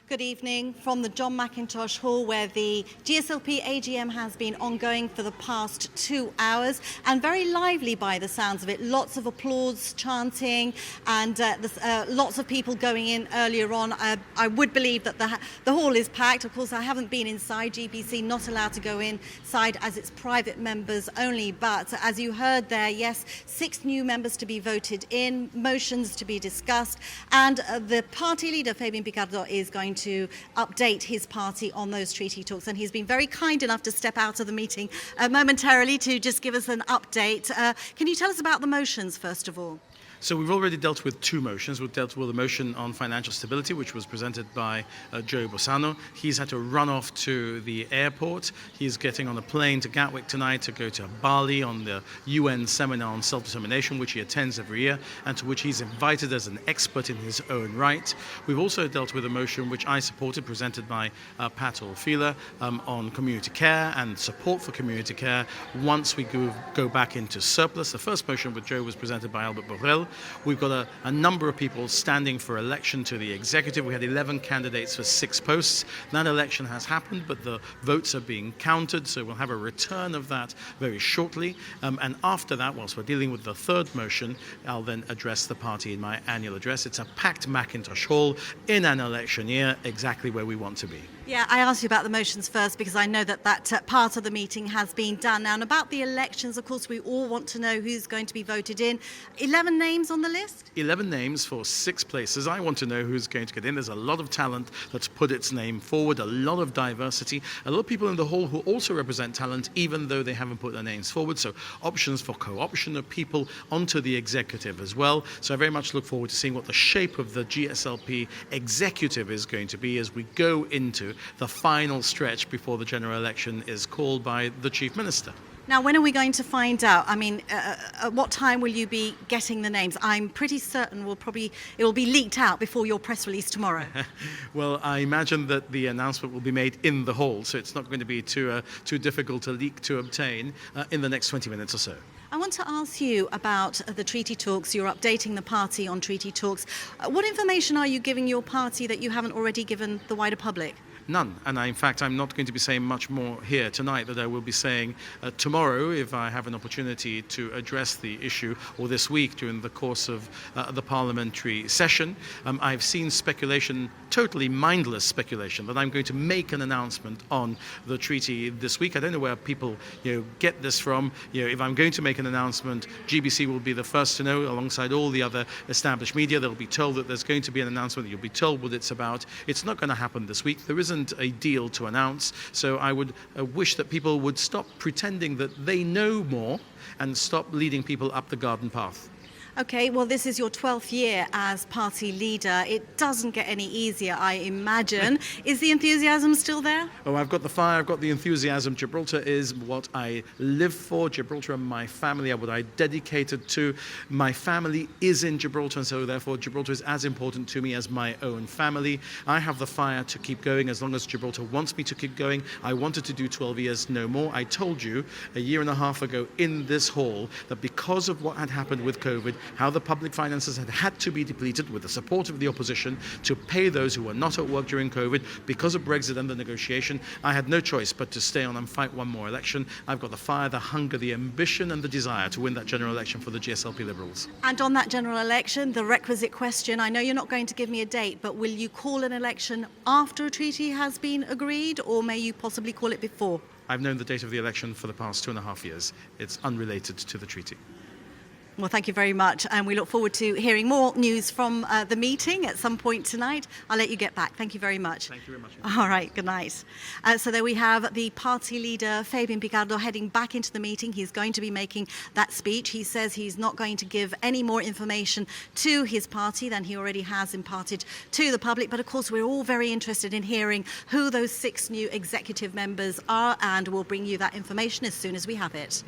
Good evening from the John Mackintosh Hall, where the GSLP AGM has been ongoing for the past 2 hours, and very lively by the sounds of it. Lots of applause, chanting, and lots of people going in earlier on. I would believe that the hall is packed. Of course, I haven't been inside. GBC not allowed to go inside as it's private members only. But as you heard there, yes, 6 new members to be voted in, motions to be discussed, and the party leader, Fabian Picardo, is going to update his party on those treaty talks, and he's been very kind enough to step out of the meeting momentarily to just give us an update. Can you tell us about the motions first of all? So we've already dealt with 2 motions. We've dealt with a motion on financial stability, which was presented by Joe Bossano. He's had to run off to the airport. He's getting on a plane to Gatwick tonight to go to Bali on the UN seminar on self-determination, which he attends every year, and to which he's invited as an expert in his own right. We've also dealt with a motion which I supported, presented by Pat Orfila, on community care and support for community care once we go back into surplus. The first motion with Joe was presented by Albert Borrell. We've got a number of people standing for election to the executive. We had 11 candidates for 6 posts. That election has happened, but the votes are being counted, so we'll have a return of that very shortly. And after that, whilst we're dealing with the third motion, I'll then address the party in my annual address. It's a packed Mackintosh Hall in an election year, exactly where we want to be. Yeah, I asked you about the motions first because I know that part of the meeting has been done now. And about the elections, of course, we all want to know who's going to be voted in. 11 names on the list? 11 names for 6 places. I want to know who's going to get in. There's a lot of talent that's put its name forward, a lot of diversity, a lot of people in the hall who also represent talent, even though they haven't put their names forward. So options for co-option of people onto the executive as well. So I very much look forward to seeing what the shape of the GSLP executive is going to be as we go into the final stretch before the general election is called by the Chief Minister. Now, when are we going to find out? I mean, at what time will you be getting the names? I'm pretty certain it will be leaked out before your press release tomorrow. Well, I imagine that the announcement will be made in the hall, so it's not going to be too difficult to leak to obtain in the next 20 minutes or so. I want to ask you about the treaty talks. You're updating the party on treaty talks. What information are you giving your party that you haven't already given the wider public? None. And in fact, I'm not going to be saying much more here tonight that I will be saying tomorrow if I have an opportunity to address the issue, or this week during the course of the parliamentary session. I've seen speculation, totally mindless speculation, that I'm going to make an announcement on the treaty this week. I don't know where people get this from. If I'm going to make an announcement, GBC will be the first to know, alongside all the other established media. They'll be told that there's going to be an announcement. You'll be told what it's about. It's not going to happen this week. There isn't a deal to announce, so I would wish that people would stop pretending that they know more and stop leading people up the garden path. Okay, well, this is your 12th year as party leader. It doesn't get any easier, I imagine. Is the enthusiasm still there? Oh, I've got the fire, I've got the enthusiasm. Gibraltar is what I live for. Gibraltar and my family are what I dedicated to. My family is in Gibraltar, and so therefore Gibraltar is as important to me as my own family. I have the fire to keep going as long as Gibraltar wants me to keep going. I wanted to do 12 years, no more. I told you a year and a half ago in this hall that because of what had happened with COVID, how the public finances had to be depleted with the support of the opposition to pay those who were not at work during COVID because of Brexit and the negotiation, I had no choice but to stay on and fight one more election. I've got the fire, the hunger, the ambition and the desire to win that general election for the GSLP Liberals. And on that general election, the requisite question, I know you're not going to give me a date, but will you call an election after a treaty has been agreed, or may you possibly call it before? I've known the date of the election for the past 2.5 years. It's unrelated to the treaty. Well, thank you very much, and we look forward to hearing more news from the meeting at some point tonight. I'll let you get back. Thank you very much. Thank you very much. All right, good night. So there we have the party leader, Fabian Picardo, heading back into the meeting. He's going to be making that speech. He says he's not going to give any more information to his party than he already has imparted to the public. But of course, we're all very interested in hearing who those 6 new executive members are, and we'll bring you that information as soon as we have it.